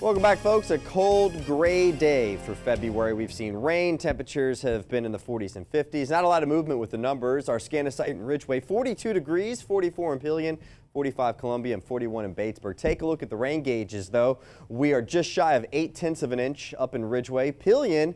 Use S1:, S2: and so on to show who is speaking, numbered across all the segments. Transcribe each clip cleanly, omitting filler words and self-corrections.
S1: Welcome back, folks. A cold, gray day for February. We've seen rain. Temperatures have been in the 40s and 50s. Not a lot of movement with the numbers. Our scan site in Ridgeway, 42 degrees, 44 in Pillion, 45 Columbia, and 41 in Batesburg. Take a look at the rain gauges, though. We are just shy of 0.8 of an inch up in Ridgeway. Pillion,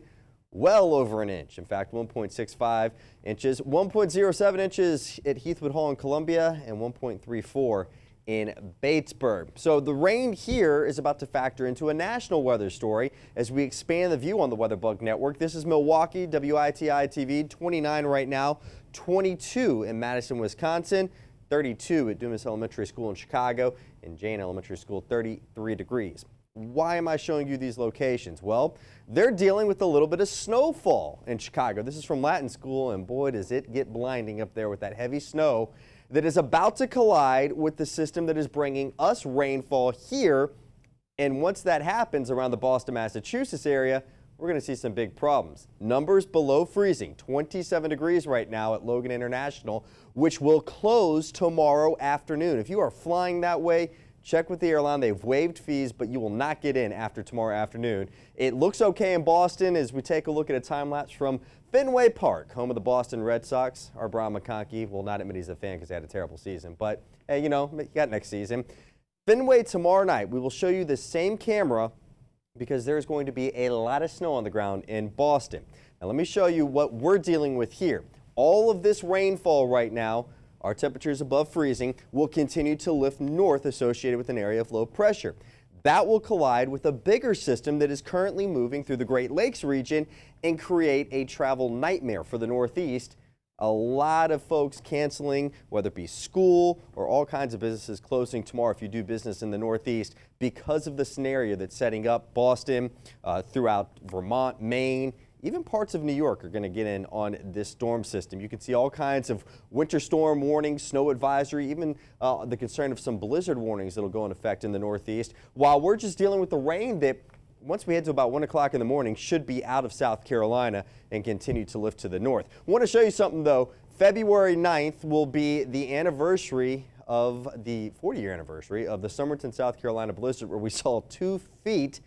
S1: well over an inch. In fact, 1.65 inches, 1.07 inches at Heathwood Hall in Columbia, and 1.34 in Batesburg. So the rain here is about to factor into a national weather story as we expand the view on the WeatherBug Network. This is Milwaukee, WITI-TV, 29 right now, 22 in Madison, Wisconsin, 32 at Dumas Elementary School in Chicago, and Jane Elementary School, 33 degrees. Why am I showing you these locations? Well, they're dealing with a little bit of snowfall in Chicago. This is from Latin School, and boy, does it get blinding up there with that heavy snow that is about to collide with the system that is bringing us rainfall here. And once that happens around the Boston, Massachusetts area, we're going to see some big problems. Numbers below freezing, 27 degrees right now at Logan International, which will close tomorrow afternoon. If you are flying that way, check with the airline. They've waived fees, but you will not get in after tomorrow afternoon. It looks okay in Boston as we take a look at a time lapse from Fenway Park, home of the Boston Red Sox. Our Brian McConkey will not admit he's a fan because he had a terrible season, but hey, you know, you got next season. Fenway tomorrow night. We will show you the same camera because there's going to be a lot of snow on the ground in Boston. Now let me show you what we're dealing with here. All of this rainfall right now, our temperatures above freezing, will continue to lift north associated with an area of low pressure. That will collide with a bigger system that is currently moving through the Great Lakes region and create a travel nightmare for the Northeast. A lot of folks canceling, whether it be school or all kinds of businesses closing tomorrow if you do business in the Northeast because of the scenario that's setting up. Boston, throughout Vermont, Maine, even parts of New York are going to get in on this storm system. You can see all kinds of winter storm warnings, snow advisory, even the concern of some blizzard warnings that will go in effect in the Northeast. While we're just dealing with the rain that, once we head to about 1 o'clock in the morning, should be out of South Carolina and continue to lift to the north. I want to show you something, though. February 9th will be the anniversary of the 40-year anniversary of the Somerton, South Carolina blizzard, where we saw 2 feet.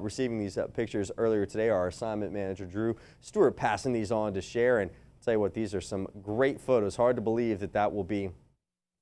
S1: Receiving these pictures earlier today, our assignment manager, Drew Stewart, passing these on to share. And I'll tell you what, these are some great photos. Hard to believe that that will be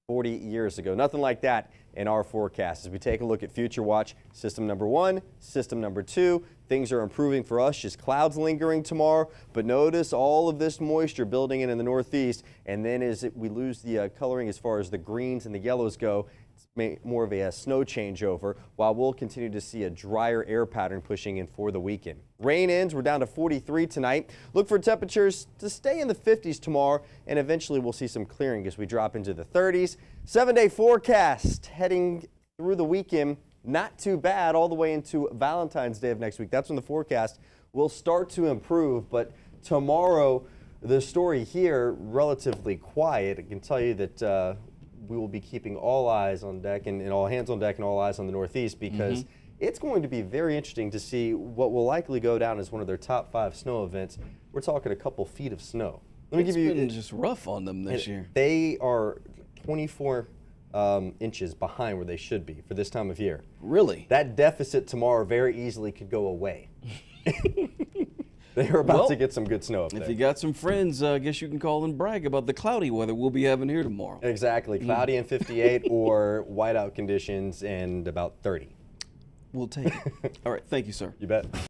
S1: 40 years ago. Nothing like that in our forecast. As we take a look at Future Watch, system number 1, system number 2, things are improving for us. Just clouds lingering tomorrow, but notice all of this moisture building in the Northeast. And then as we lose the coloring as far as the greens and the yellows go, it's more of a snow changeover, while we'll continue to see a drier air pattern pushing in for the weekend. Rain ends. We're down to 43 tonight. Look for temperatures to stay in the 50s tomorrow, and eventually we'll see some clearing as we drop into the 30s. 7-day forecast heading through the weekend. Not too bad all the way into Valentine's Day of next week. That's when the forecast will start to improve, but tomorrow the story here relatively quiet. I can tell you that we will be keeping all eyes on deck and all hands on deck and all eyes on the Northeast because it's going to be very interesting to see what will likely go down as one of their top 5 snow events. We're talking a couple feet of snow.
S2: Let me give you. It's been just rough on them this year.
S1: They are 24 inches behind where they should be for this time of year.
S2: Really?
S1: That deficit tomorrow very easily could go away. They're about to get some good snow up there.
S2: If you got some friends, I guess you can call and brag about the cloudy weather we'll be having here tomorrow.
S1: Exactly. Cloudy and 58 or whiteout conditions and about 30.
S2: We'll take it. All right. Thank you, sir.
S1: You bet.